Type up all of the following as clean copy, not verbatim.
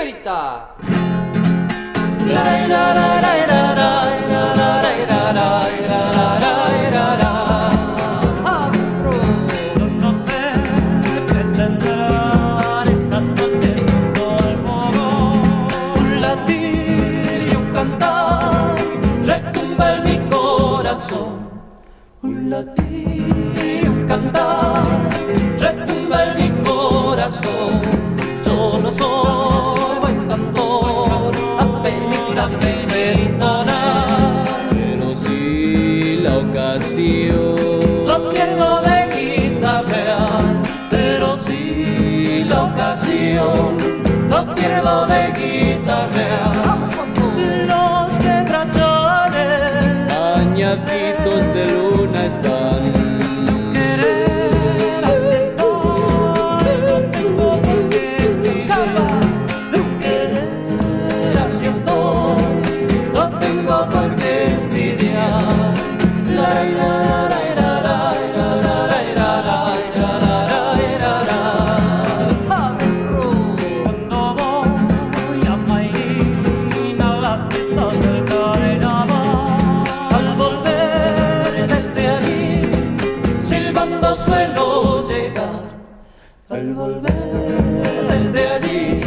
señorita. No sé qué tendrán esas noches junto al fogón. Un latir y un cantar retumba en mi corazón. Un latir y un cantar retumba en mi corazón. Yo no soy buen cantor, apenas sé entonar, pero sí la ocasión. no pierdo de guitarrear, pero sí la ocasión, no pierdo de guitarrear. Los quebrachones Bañaditos de luna están. querer así estoy, no tengo por qué exigir. Así estoy, no tengo por qué envidiar. La, la, la, la, la, la, la, la, la, la, la, la, la. Cuando voy a Mairena, las pistas del carnaval, Al volver desde allí, silbando suelo llegar. Al volver desde allí,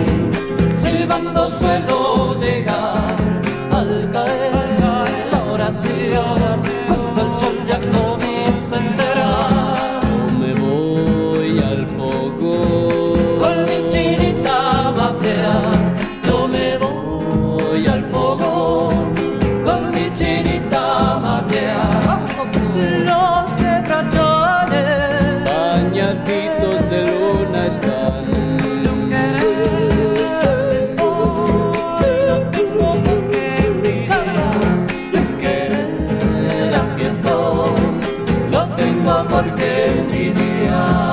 silbando suelo llegar. Al caer la oración, cuando el sol ya comienza a entrar, Yo me voy al fogón. con mi chinita matear, yo me voy al fogón, con mi chinita matear. los quebrachones Bañaditos de luna están. querer así estoy, no tengo por qué exigir. Querer así estoy, no tengo por qué envidiar.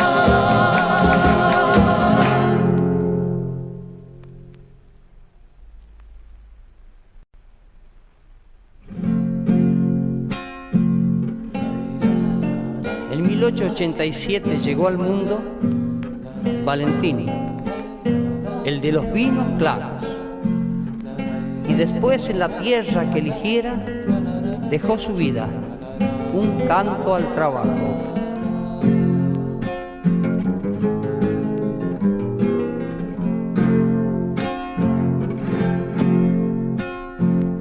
En 1887 llegó al mundo Valentini, el de los vinos claros. Y después en la tierra que eligiera, dejó su vida, un canto al trabajo.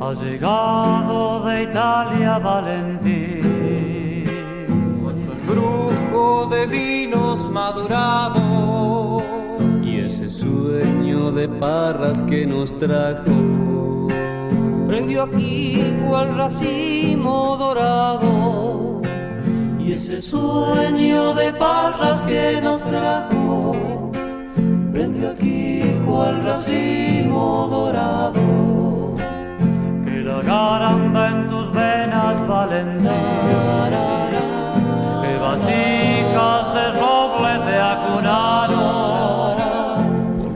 Ha llegado de Italia Valentín, con su embrujo de vinos madurados Y ese sueño de parras que nos trajo. Prendió aquí cual racimo dorado, y ese sueño de parras que nos trajo, prendió aquí cual racimo dorado. que la garanda en tus venas Valentín, que vasijas de roble te acunaron.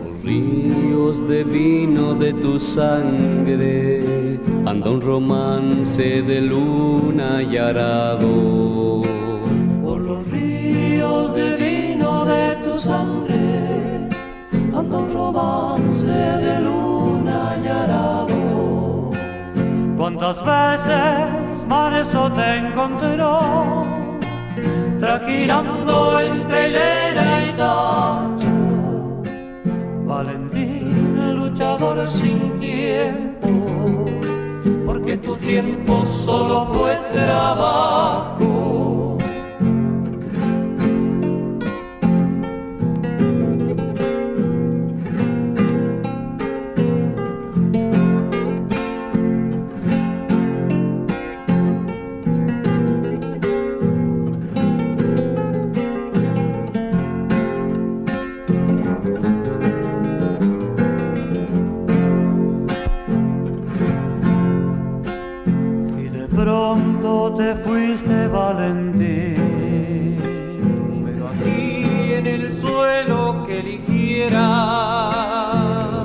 Los ríos de vino de tu sangre anda un romance de luna y arado. Por los ríos de vino de tu sangre anda un romance de luna y arado. ¿Cuántas veces Mareso te encontró, Trajinando entre hilera y tacho, Valentín, luchador sin tiempo, porque tu tiempo solo fue trabajo. y de pronto te fuiste Valentín. pero aquí en el suelo que eligiera,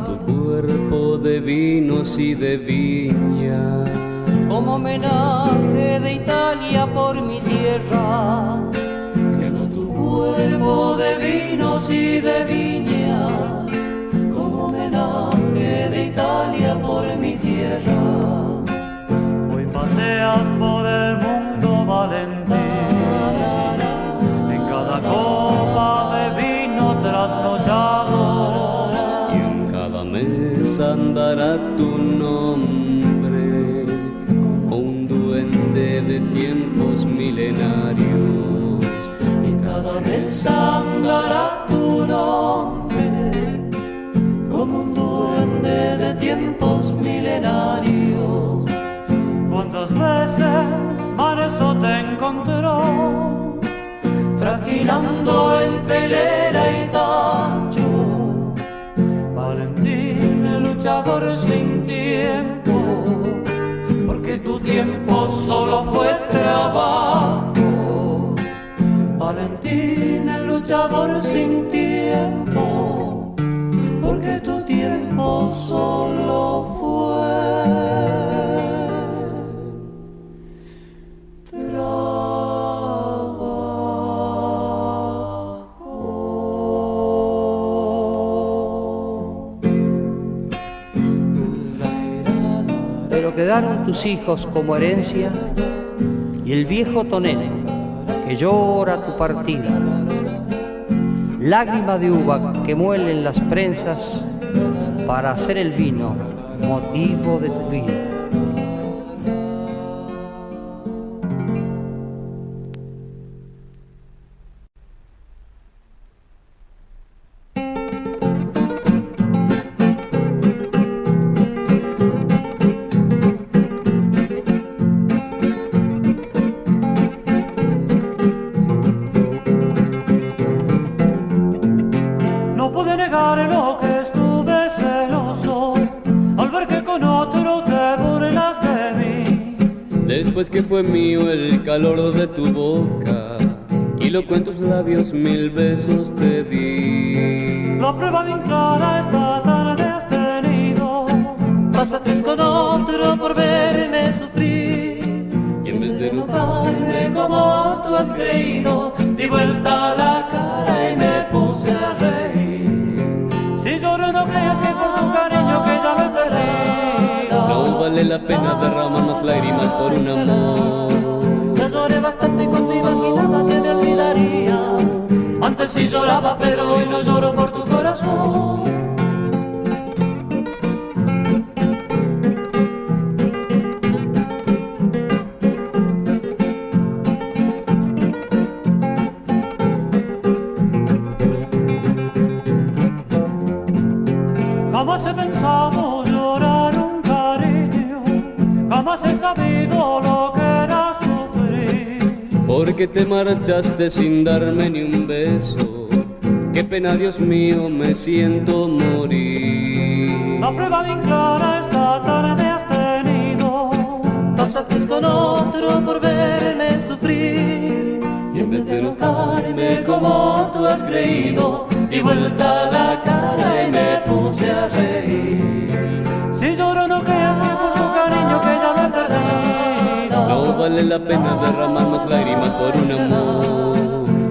Tu cuerpo de vinos y de viña. Como homenaje de Italia por mi tierra, quedó tu cuerpo de vinos y de viñas. Como homenaje rondará tu nombre como un duende de tiempos milenarios, y cada vez andará tu nombre como un duende de tiempos milenarios. ¿Cuántas veces Mareso te encontró trajinando entre hilera y tacho? Valentín, el luchador sin tiempo, porque tu tiempo solo fue trabajo. Valentín, el luchador sin tiempo, porque tu tiempo solo fue pero quedaron tus hijos como herencia y el viejo tonel que llora tu partida, lágrima de uva que muelen las prensas para hacer el vino motivo de tu vida. lo que estuve celoso al ver que con otro te burlas de mí. Después que fue mío el calor de tu boca y loco en tus labios 1000 besos te di. La prueba bien clara esta tarde has tenido. Pasaste con otro por verme sufrir Y en vez de enojarme como tú has creído, di vuelta la cara y me puse a reír. Si lloro no creas que por tu cariño que ya lo he perdido. no vale la pena derramar más lágrimas por un amor. Ya lloré bastante cuando imaginaba que me olvidarías. Antes sí lloraba, pero hoy no lloro por tu corazón. Jamás he pensado llorar un cariño, jamás he sabido lo que era sufrir. Porque te marchaste sin darme ni un beso. Qué pena, Dios mío, me siento morir. La prueba bien clara esta tarde has tenido. Pasaste con otro por verme sufrir. Y en vez de enojarme como tú has creído, di vuelta la cara y me puse a reír. Si lloro no creas que por tu cariño que ya lo he perdido. No vale la pena derramar más lágrimas por un amor.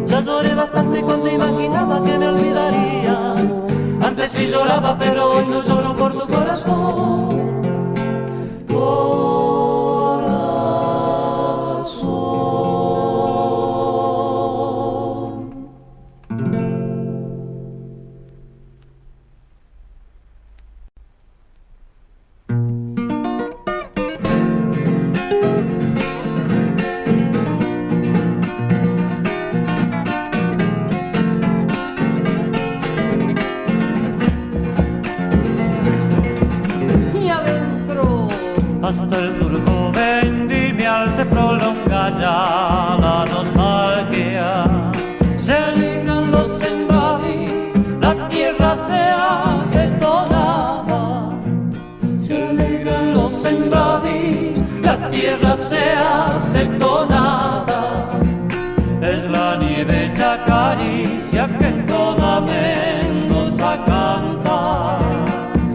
Ya lloré bastante cuando imaginaba que me olvidarías. Antes sí lloraba, pero hoy no lloro por tu corazón. Hasta el surco vendimial se prolonga ya la nostalgia. Se alegran los sembradíos, la tierra se hace tonada. Se alegran los sembradíos, la tierra se hace tonada. Es la nieve que acaricia que en toda Mendoza canta.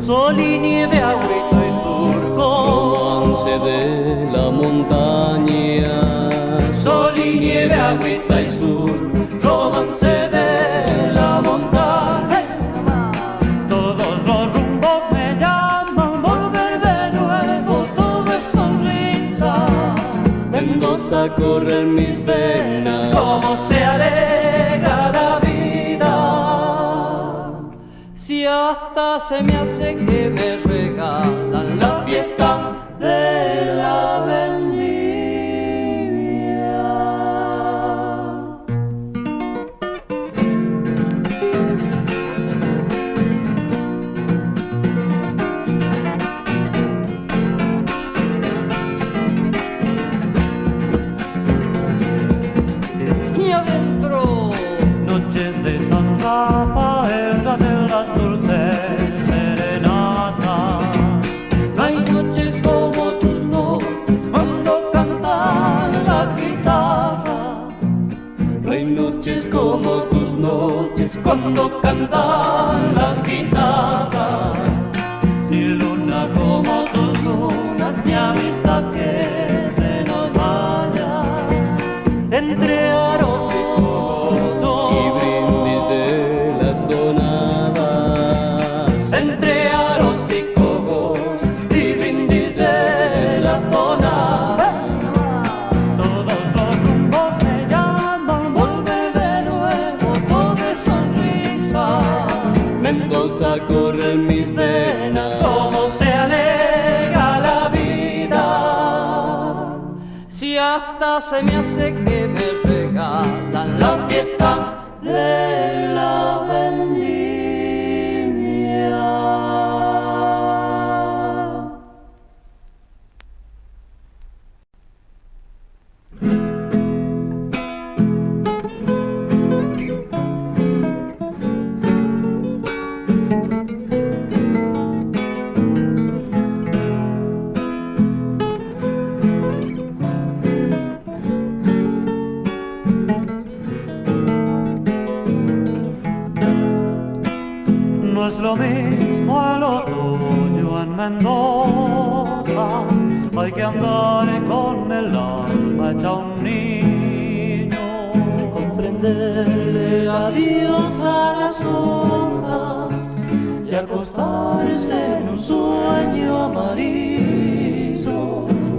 Sol y nieve, agüita y surco, Romance de la montaña. Sol y nieve, agüita y sur, romance de la montaña. todos los rumbos me llaman, volver de nuevo, todo es sonrisa. Mendoza corre en mis venas. Cómo se alegra la vida. Si y hasta se me hace que me regalan la fiesta de la vendimia. Y adentro Noches de San Rafael, de las dulces serenatas. no hay noches como tus noches cuando cantan las guitarras. No hay noches como tus noches cuando cantan las guitarras. Ni luna como tus lunas, ni amistad que se nos vaya. Entre aros y Y brindis de las tonadas. entre aros y cogos y brindis de las tonadas. Todos los rumbos me llaman, Volver de nuevo todo es sonrisa. Mendoza corre en mis venas. como se alega la vida. Si hasta se me hace que me regalan la fiesta de la vendimia. No es lo mismo el otoño en Mendoza, hay que andar con el alma hecha un niño. Comprenderle el adiós a las hojas y acostarse en un sueño amarillo.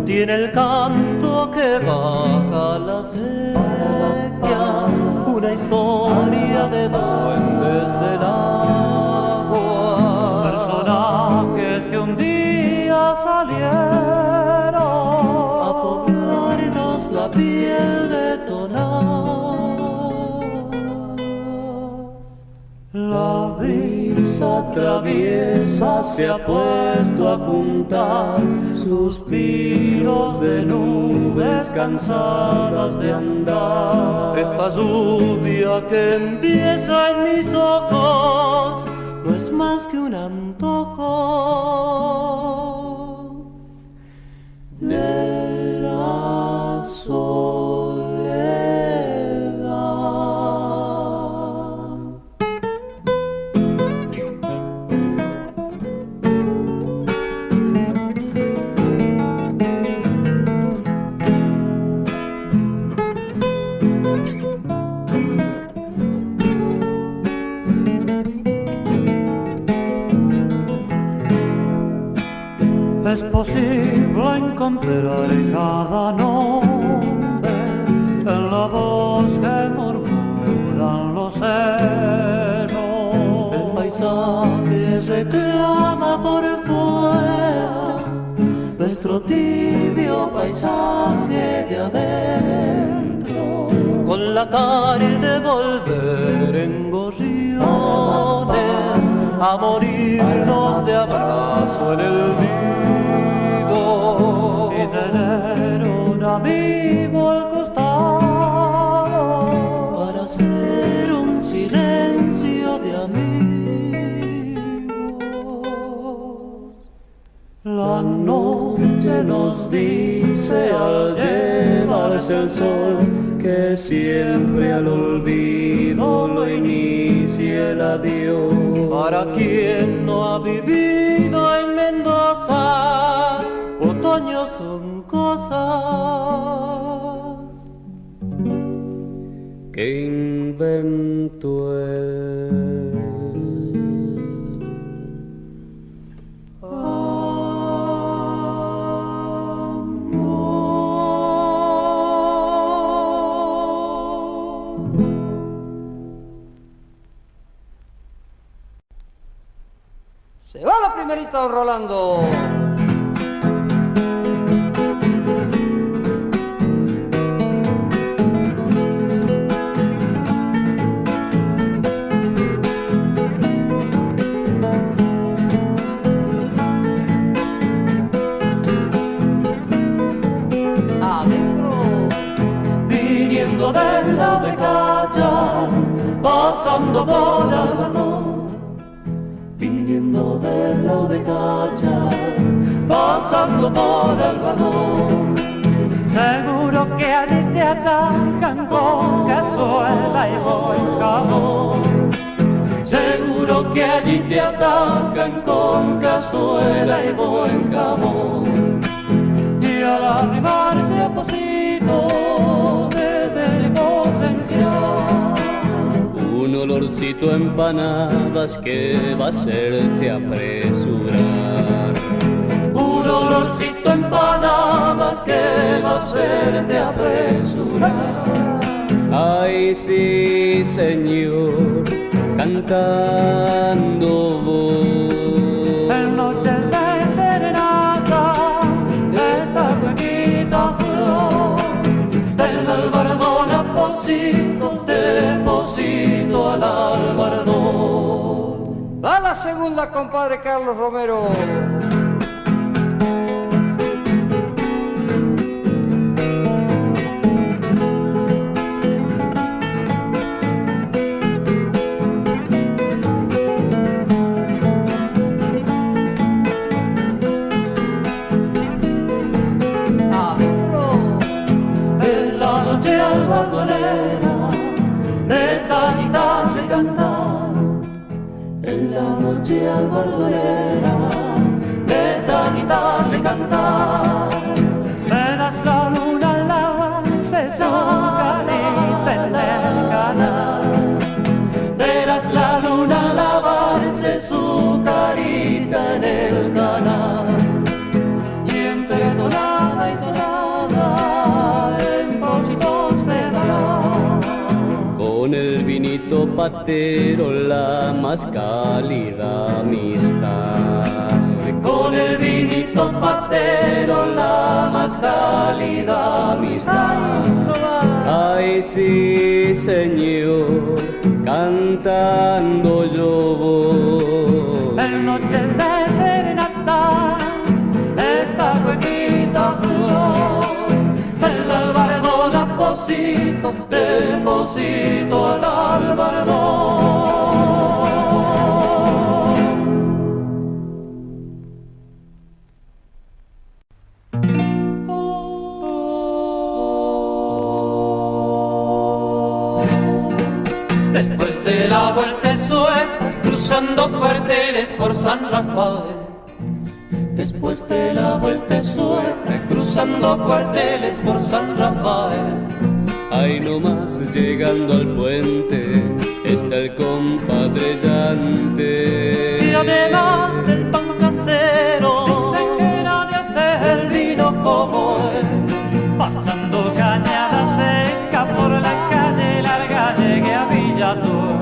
Tiene el canto que baja la sequía, una historia de duendes del agua. Personajes que un día salieron A poblarnos la piel de tonas. La brisa traviesa se ha puesto a juntar suspiros de nubes cansadas de andar. Esta lluvia que empieza en mis ojos no es más que un antojo de la soledad. es posible encontrar cada nombre en la voz que murmuran los ceros. El paisaje reclama por fuera nuestro tibio paisaje de adentro, con la tarde volver en gorriones a morirnos de abrazo en el nido y tener un amigo al costado para hacer un silencio de amigos. La noche nos dice al llevarse el sol que siempre al olvido lo inicia el adiós. Para quien no ha vivido en Mendoza, otoños son cosas que inventó él. Se va la primerita, don Rolando. Viniendo del lado de Calla, pasando por Albarnón. Viniendo del lado de Calla, pasando por Albarnón. Seguro que allí te atacan con cazuela y buen jamón. Seguro que allí te atacan con cazuela y buen jamón. Y al arribarte a Pocito, desde lejos sentirás un olorcito a empanadas que va a hacerte apresurar. Un olorcito a empanadas que va a hacerte apresurar. Ay, sí, señor, cantando voy. en noches de serenata, Esta blanquita flor del albardón a Pocito, de Pocito al albardón. Va la segunda, compadre Carlos Romero. En la noche albardonera, de tanita de cantar. En la noche albardonera, de tanita de cantar. verás la luna al avance su carita en el canal. Verás la luna lavarse su carita en el canal. Y entre tonada y tonada, en Pocitos me dará. Con el vinito patero la más cálida amistad. Con el vinito patero la más cálida amistad. Ay, sí, señor, cantando yo voy. En noches de serenata, Esta cuequita flor del albardón a Pocito, de Pocito al albardón. Después de la vuelta sueca, cruzando cuarteles por San Rafael. Después de la vuelta sueca, cruzando cuarteles por San Rafael. Ahí nomás llegando al puente está el compadre llante. y además del pan casero, dicen que nadie hace el vino como él. Pasando cañada seca por la calle larga llegué a Villator,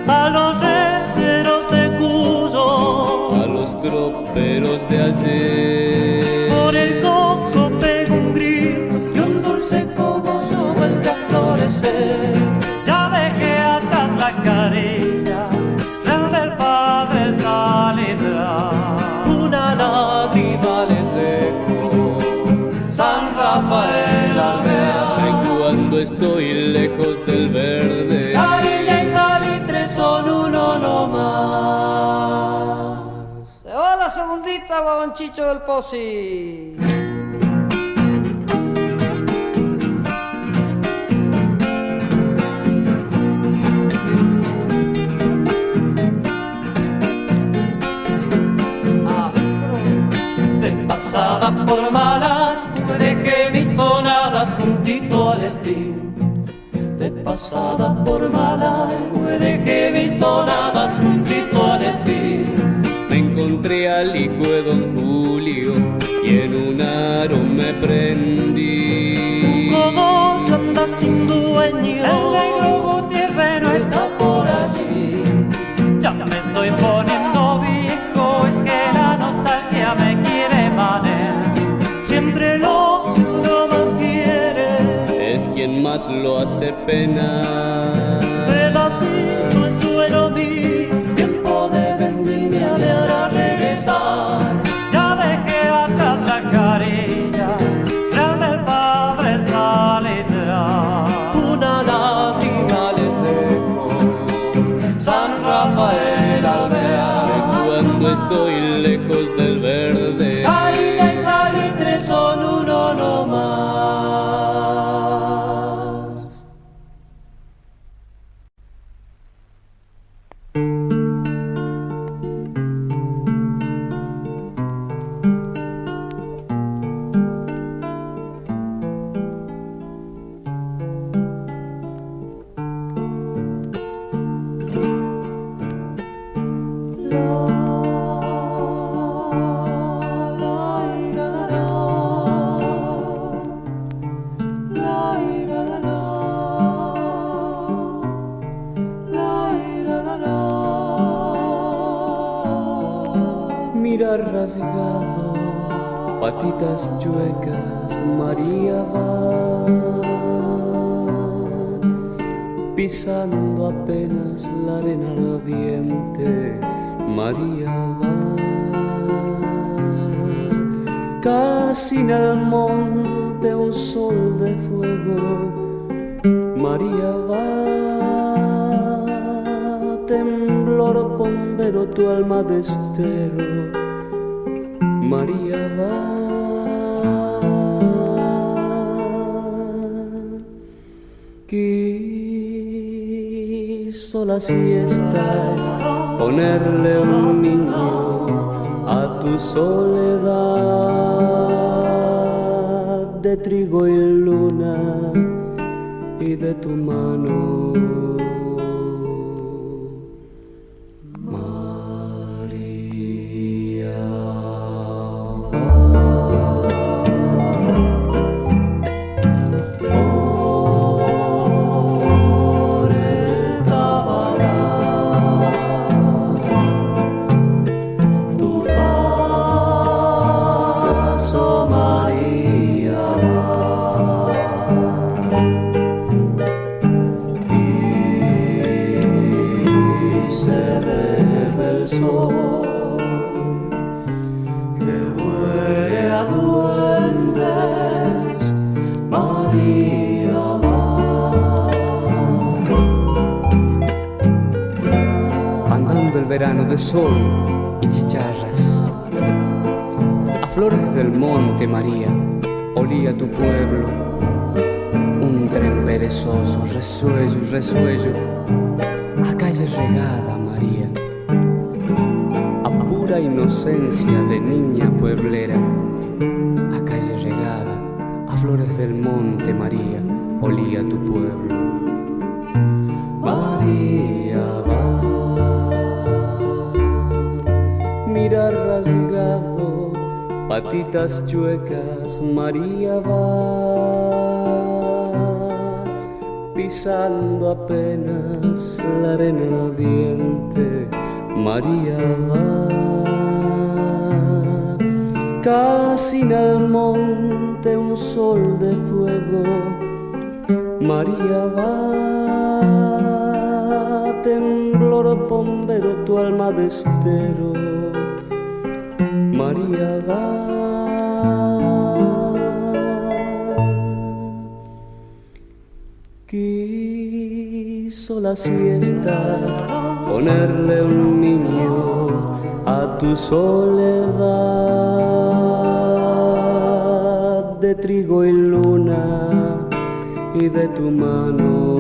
a los receros de Cuyo, A los troperos de ayer. por el coco pego un grito Y un dulce cogollo vuelve a florecer. ya dejé atrás la carilla, el del padre el salitral. Una lágrima les dejo, San Rafael Alvear. Ay, cuando estoy lejos del verde. Carilla y salitre son uno nomás. Se va la segundita, Babonchicho del Pozi. De pasada por Malán, dejé mis tonadas juntito al estío. De pasada por Malán, dejé mis tonadas juntito al estío. Me encontré al hijo de don Julio y en un aro me prendí. Cogollo anda sin dueño, el negro Gutiérrez no está por allí. Ya me estoy poniendo viejo más lo hace pena. Pedacito de suelo mi, tiempo de vendimia me hará regresar. Ya dejé atrás la carilla, real del padre en salitral. Una lágrima les dejo, San Rafael Alvear. Cuando estoy lejos del verde, Harina y salitre son uno nomás. mirar rasgado, patitas chuecas, María va pisando apenas la arena ardiente, María va casi en el monte un sol de fuego, María va temblor bombero tu alma de estero, María va. Quiso la siesta ponerle un niño a tu soledad de trigo y luna y de tu mano. Verano de sol y chicharras, a flores del monte María, olía tu pueblo, un tren perezoso, resuello, resuello, a calle regada María, a pura inocencia de niña pueblera, a calle regada, a flores del monte María, olía tu pueblo. María va, mirar rasgado, patitas chuecas, María va pisando apenas la arena ardiente, María va casi en el monte un sol de fuego, María va temblor bombero tu alma de estero, María va. Quiso la siesta ponerle un niño a tu soledad de trigo y luna y de tu mano.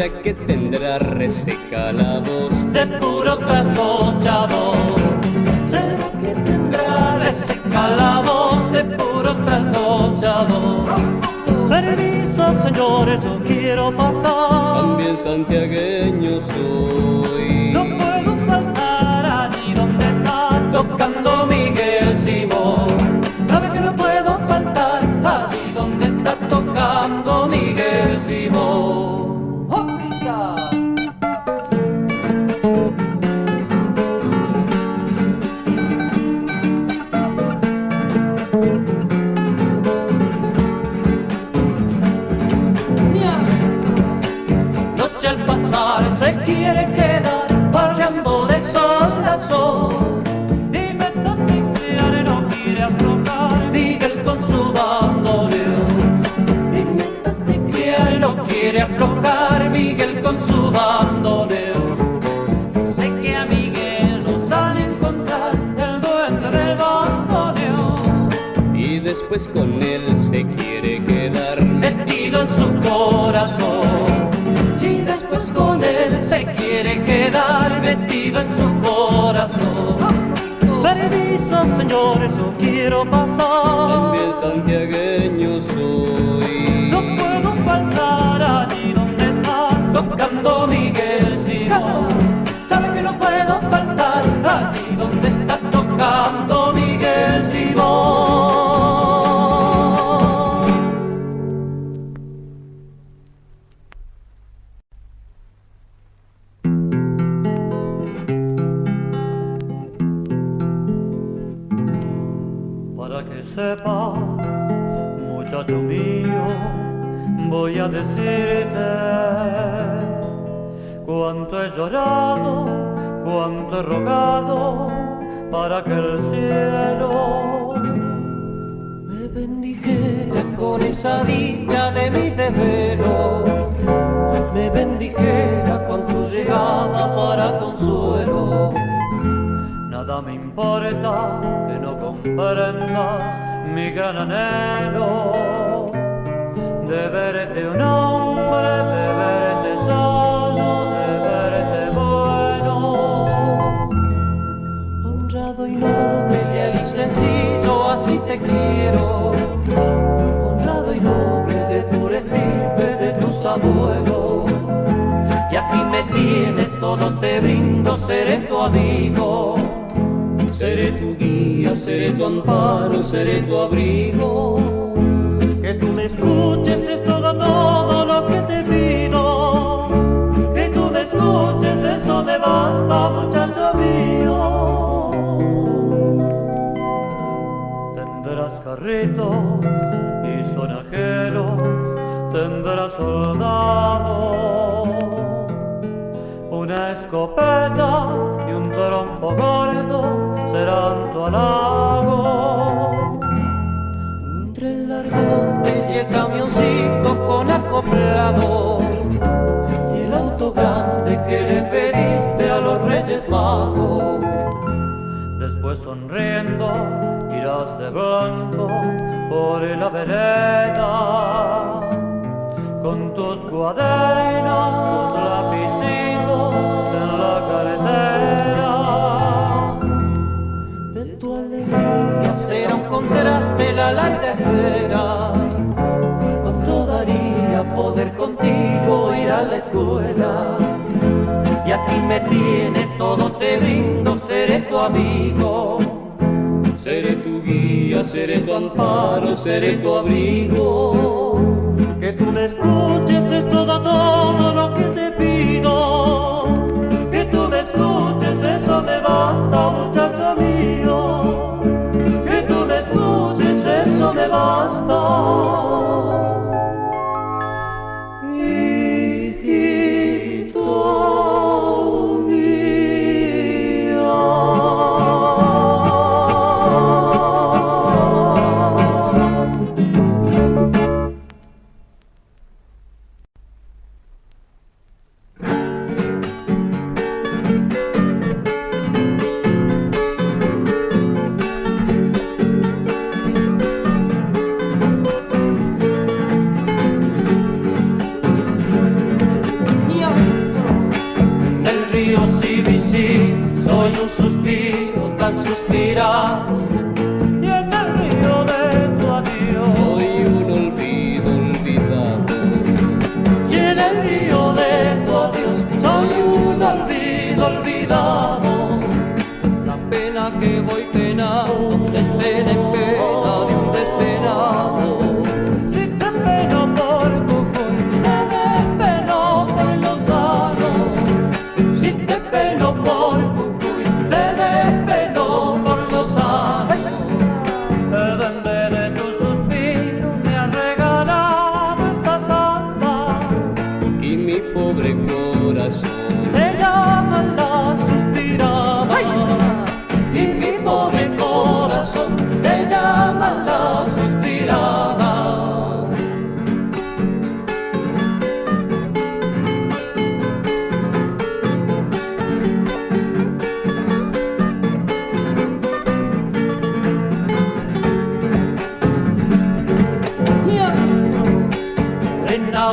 ¿Será que tendrá reseca la voz de puro trasnochado? ¿Será que tendrá reseca la voz de puro trasnochado? Permiso, señores, yo quiero pasar. También santiagueño soy. No puedo faltar allí donde está tocando Miguel Simón. ¿Sabe que no puedo faltar allí donde está tocando Miguel Simón? ¡Hópita! Noche al pasar se quiere quedar barriando de sol a sol. y me tantiquear y no quiere aflojar. Miguel con su bandoneón. Y me tantiquear y no quiere aflojar. Miguel con su bandoneón. Yo sé que a Miguel lo sale a encontrar el duende del bandoneón. Y después con él se quiere quedar Metido en su corazón. Y después con él se quiere quedar metido en su corazón. Permiso, señores, yo quiero pasar. También santiagueño soy. No puedo faltar allí donde está Tocando Miguel Simón. Sabe que no puedo faltar allí donde está tocando Miguel Simón. Para que sepas, muchacho mío, voy a decirte cuánto he llorado, cuánto he rogado para que el cielo Me bendijera con esa dicha de mi desvelo. Me bendijera con tu llegada para consuelo. nada me importa que no comprendas mi gran anhelo de verte un hombre, de verte sano, de verte bueno. Honrado y noble, leal y sencillo, así te quiero. Honrado y noble, de pura estirpe de tus abuelos. Y aquí me tienes, todo te brindo, seré tu amigo. Seré tu guía, seré tu amparo, seré tu abrigo. Que tú me escuches es todo lo que te pido. Que tú me escuches, eso me basta, muchacho mío. Tendrás carrito y sonajero, tendrás soldado, una escopeta y un trompo gordo serán tu halago. Entre el argote y el camioncito con acoplado y el auto grande que le pediste a los Reyes Magos. Después sonriendo irás de blanco por la vereda con tus cuadernos, tus lapicitos en la carretera. De tu alegría será un contraste la larga espera. Cuánto daría poder contigo ir a la escuela. Y aquí me tienes, todo te brindo, seré tu amigo. Seré tu guía, seré tu amparo, seré tu abrigo. Que tú me escuches es todo lo que te pido. Que tú me escuches, eso me basta, muchacho mío. Que tú me escuches, eso me basta.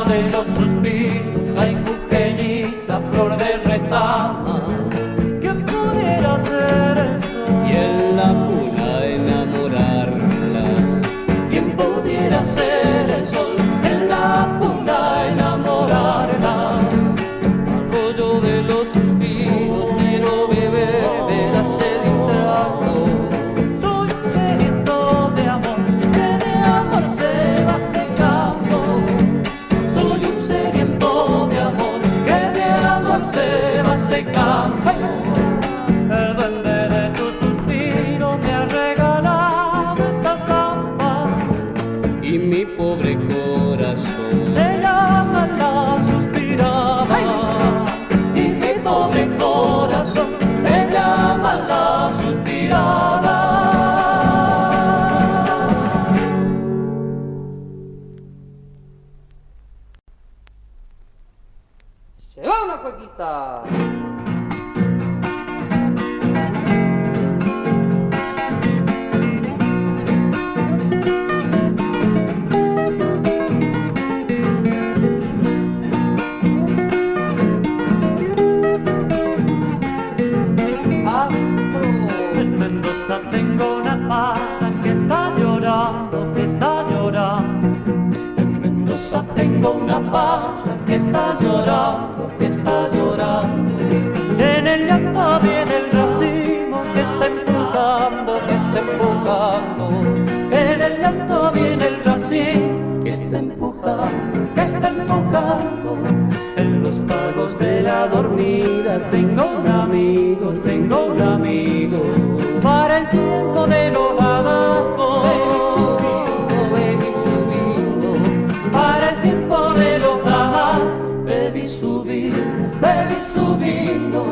dueña de los suspiros, ay cujeñita, flor de retama. ¿Quién pudiera ser el sol? Y en la puna enamorarla. ¿Quién pudiera ser el sol en la puna enamorarla? Arroyo de los suspiros, quiero beber la sed y un trago. Soy un sediento de amor, que de amor se va secando. Soy un sediento de amor que de amor se va secando. El duende de tu suspiro me ha regalado esta zamba. Y mi pobre corazón Te llama la suspirada. Y mi pobre corazón me llama la suspirada. Se va una cuequita. En Mendoza tengo una pata que está llorando, que está llorando. En Mendoza tengo una paja que está llorando, que está llorando. En el llanto viene el racimo que está empujando, que está empujando. En el llanto viene el racimo Que está empujando, que está empujando. en los pagos de la dormida. Tengo un amigo, tengo un amigo. Para el tiempo de los abascos, Baby subindo, para el tiempo de los abascos. baby subindo.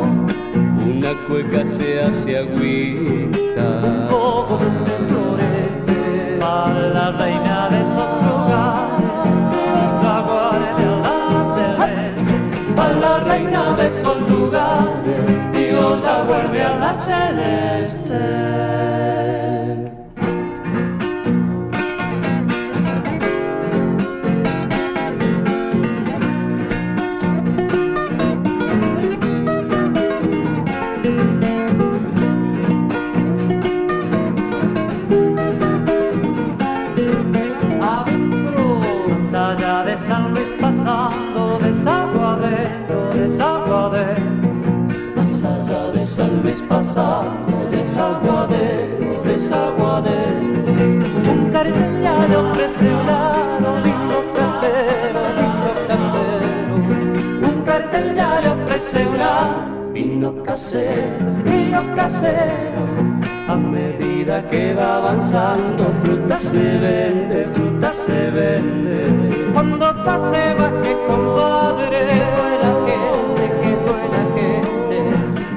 una cueca se hace agüita. Como florece para la reina de esos lugares, Dios la guarde a la celeste. A la reina de esos lugares, Dios la guarde a la celeste. Más allá de San Luis pasando, desaguadero, desaguadero. Más allá de San Luis pasando, desaguadero, desaguadero. Un cartel ya le ofrece un lado, vino casero, vino casero. Un cartel ya le ofrece vino casero. A medida que va avanzando, fruta se vende, fruta se vende. Cuando pase baje, compadre, Qué buena gente.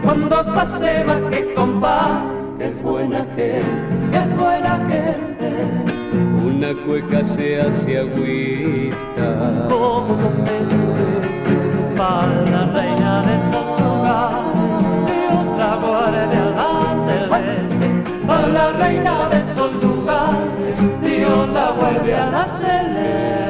Cuando pase baje, compa, que es buena gente, que es buena gente. Una cueca se hace agüita. como son para la reina de esos lugares, Dios la guarde a la celeste. A la reina de esos lugares, Dios la vuelve a la celeste.